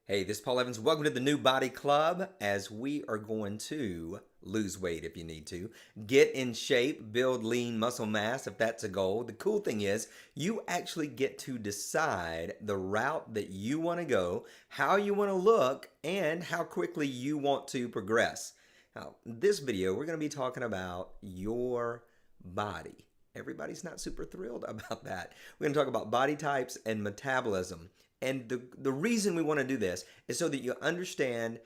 Hey, this is Paul Evans. Welcome to the New Body Club as we are going to lose weight if you need to, get in shape, build lean muscle mass if that's a goal. The cool thing is you actually get to decide the route that you want to go, how you want to look, and how quickly you want to progress. Now, this video, we're going to be talking about your body. Everybody's not super thrilled about that. We're going to talk about body types and metabolism. And the reason we want to do this is so that you understand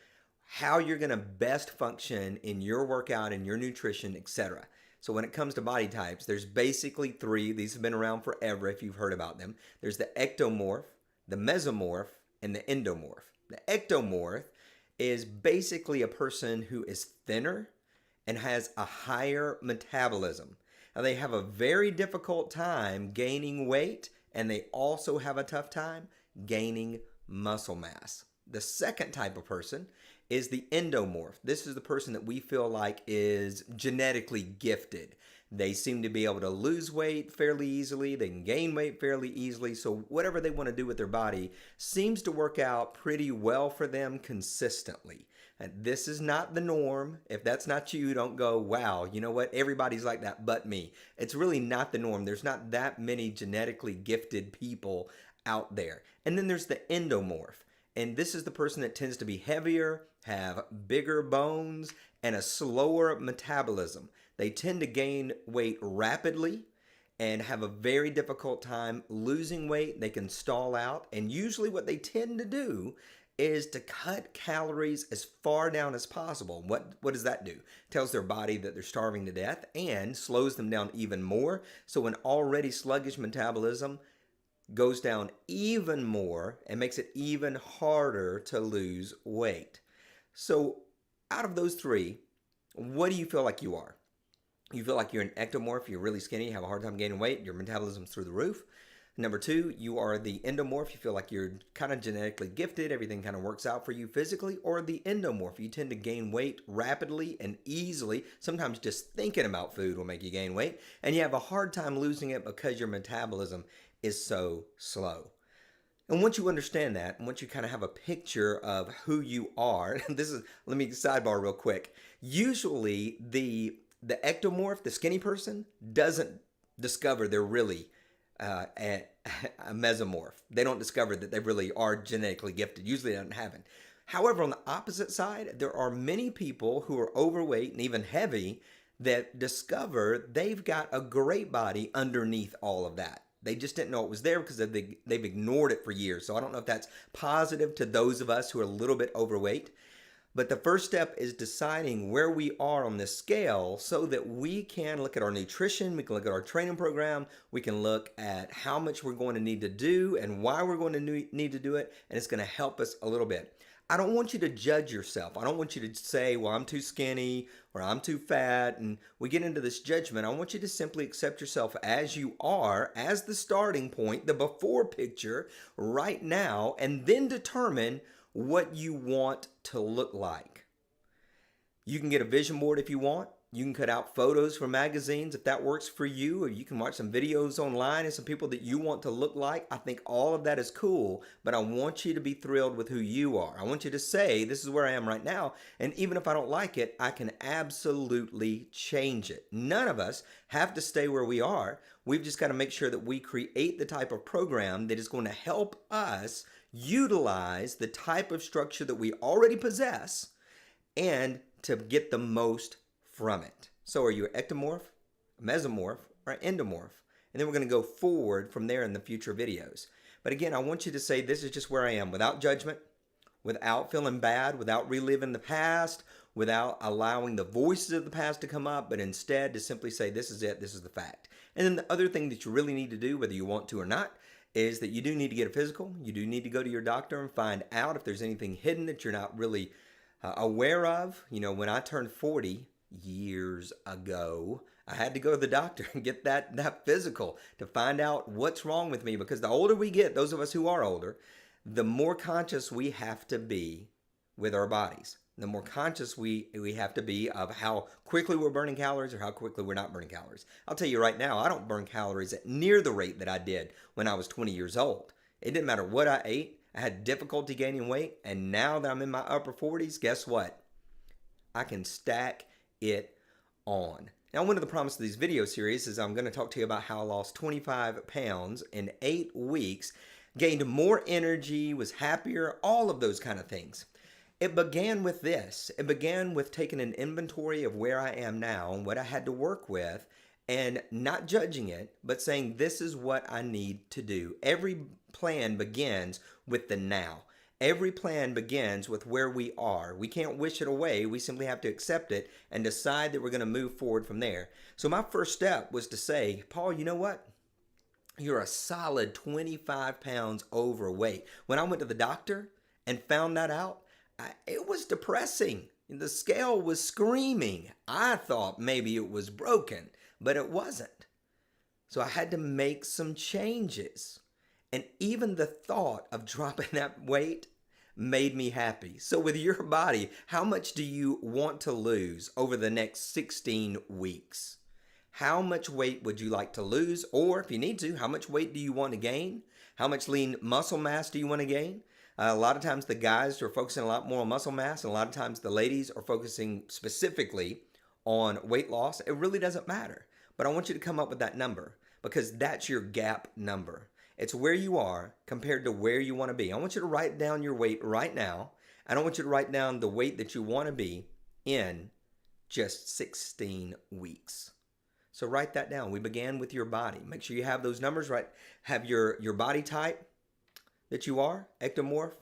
how you're going to best function in your workout and your nutrition, etc. So when it comes to body types, there's basically three. These have been around forever if you've heard about them. There's the ectomorph, the mesomorph, and the endomorph. The ectomorph is basically a person who is thinner and has a higher metabolism. Now, they have a very difficult time gaining weight, and they also have a tough time gaining muscle mass. The second type of person is the endomorph. This is the person that we feel like is genetically gifted. They seem to be able to lose weight fairly easily. They can gain weight fairly easily. So whatever they want to do with their body seems to work out pretty well for them consistently. And this is not the norm. If that's not you, don't go, wow, you know what? Everybody's like that but me. It's really not the norm. There's not that many genetically gifted people out there. And then there's the endomorph. And this is the person that tends to be heavier, have bigger bones, and a slower metabolism. They tend to gain weight rapidly and have a very difficult time losing weight. They can stall out. And usually what they tend to do is to cut calories as far down as possible. What does that do? It tells their body that they're starving to death and slows them down even more. So an already sluggish metabolism goes down even more and makes it even harder to lose weight. So out of those three, what do you feel like you are? You feel like you're an ectomorph, you're really skinny, you have a hard time gaining weight, your metabolism's through the roof. Number two, you are the endomorph. You feel like you're kind of genetically gifted. Everything kind of works out for you physically. Or the endomorph. You tend to gain weight rapidly and easily. Sometimes just thinking about food will make you gain weight. And you have a hard time losing it because your metabolism is so slow. And once you understand that, and once you kind of have a picture of who you are, let me sidebar real quick. Usually the ectomorph, the skinny person, doesn't discover they're really a mesomorph. They don't discover that they really are genetically gifted. Usually it doesn't happen. However, on the opposite side, there are many people who are overweight and even heavy that discover they've got a great body underneath all of that. They just didn't know it was there because they've ignored it for years. So I don't know if that's positive to those of us who are a little bit overweight. But the first step is deciding where we are on this scale so that we can look at our nutrition, we can look at our training program, we can look at how much we're going to need to do and why we're going to need to do it, and it's going to help us a little bit. I don't want you to judge yourself. I don't want you to say, well, I'm too skinny or I'm too fat, and we get into this judgment. I want you to simply accept yourself as you are, as the starting point, the before picture right now, and then determine what you want to look like. You can get a vision board if you want. You can cut out photos from magazines if that works for you, or you can watch some videos online and some people that you want to look like. I think all of that is cool, but I want you to be thrilled with who you are. I want you to say, this is where I am right now, and even if I don't like it, I can absolutely change it. None of us have to stay where we are. We've just got to make sure that we create the type of program that is going to help us utilize the type of structure that we already possess and to get the most from it. So are you an ectomorph, a mesomorph, or an endomorph? And then we're going to go forward from there in the future videos. But again, I want you to say this is just where I am without judgment, without feeling bad, without reliving the past, without allowing the voices of the past to come up, but instead to simply say this is it, this is the fact. And then the other thing that you really need to do, whether you want to or not, is that you do need to get a physical. You do need to go to your doctor and find out if there's anything hidden that you're not really aware of. You know, when I turned 40 years ago, I had to go to the doctor and get that physical to find out what's wrong with me, because the older we get, those of us who are older, the more conscious we have to be with our bodies. The more conscious we have to be of how quickly we're burning calories or how quickly we're not burning calories. I'll tell you right now, I don't burn calories at near the rate that I did when I was 20 years old. It didn't matter what I ate. I had difficulty gaining weight, and now that I'm in my upper 40s, guess what? I can stack it on. Now, one of the promises of these video series is I'm going to talk to you about how I lost 25 pounds in 8 weeks, gained more energy, was happier, all of those kind of things. It began with this. It began with taking an inventory of where I am now and what I had to work with, and not judging it, but saying this is what I need to do. Every plan begins with the now. Every plan begins with where we are. We can't wish it away. We simply have to accept it and decide that we're going to move forward from there. So my first step was to say, Paul, you know what? You're a solid 25 pounds overweight. When I went to the doctor and found that out, it was depressing. The scale was screaming. I thought maybe it was broken, but it wasn't. So I had to make some changes. And even the thought of dropping that weight made me happy. So with your body, how much do you want to lose over the next 16 weeks? How much weight would you like to lose? Or if you need to, how much weight do you want to gain? How much lean muscle mass do you want to gain? A lot of times the guys are focusing a lot more on muscle mass, and a lot of times the ladies are focusing specifically on weight loss. It really doesn't matter. But I want you to come up with that number, because that's your gap number. It's where you are compared to where you want to be. I want you to write down your weight right now, and I want you to write down the weight that you want to be in just 16 weeks. So write that down. We began with your body. Make sure you have those numbers right. Have your body type that you are, ectomorph,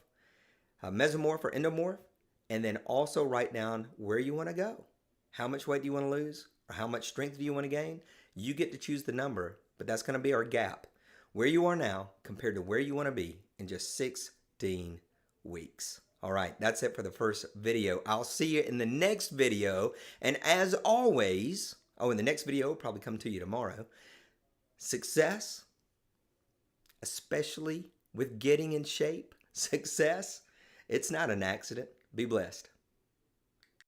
mesomorph, or endomorph, and then also write down where you want to go. How much weight do you want to lose, or how much strength do you want to gain? You get to choose the number, but that's going to be our gap. Where you are now compared to where you want to be in just 16 weeks. All right, that's it for the first video. I'll see you in the next video. And as always, in the next video will probably come to you tomorrow. Success, especially with getting in shape, success, it's not an accident. Be blessed.